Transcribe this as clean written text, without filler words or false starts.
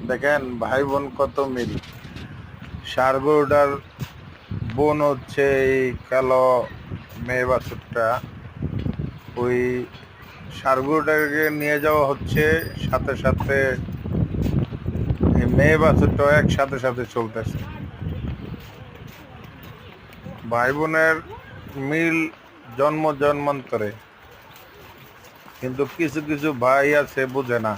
দেখেন ভাই বোন কত মিল। ষাঁড় গরুটার বোন হচ্ছে এই কালো মেয়ে বাছুরটা। ওই ষাঁড় গরুটাকে নিয়ে যাওয়া হচ্ছে, সাথে সাথে এই মেয়ে বাছুরটাও একসাথে সাথে চলতেছে। ভাই বোনের মিল জন্ম জন্মান্তরে, কিন্তু কিছু কিছু ভাই আছে বুঝে না।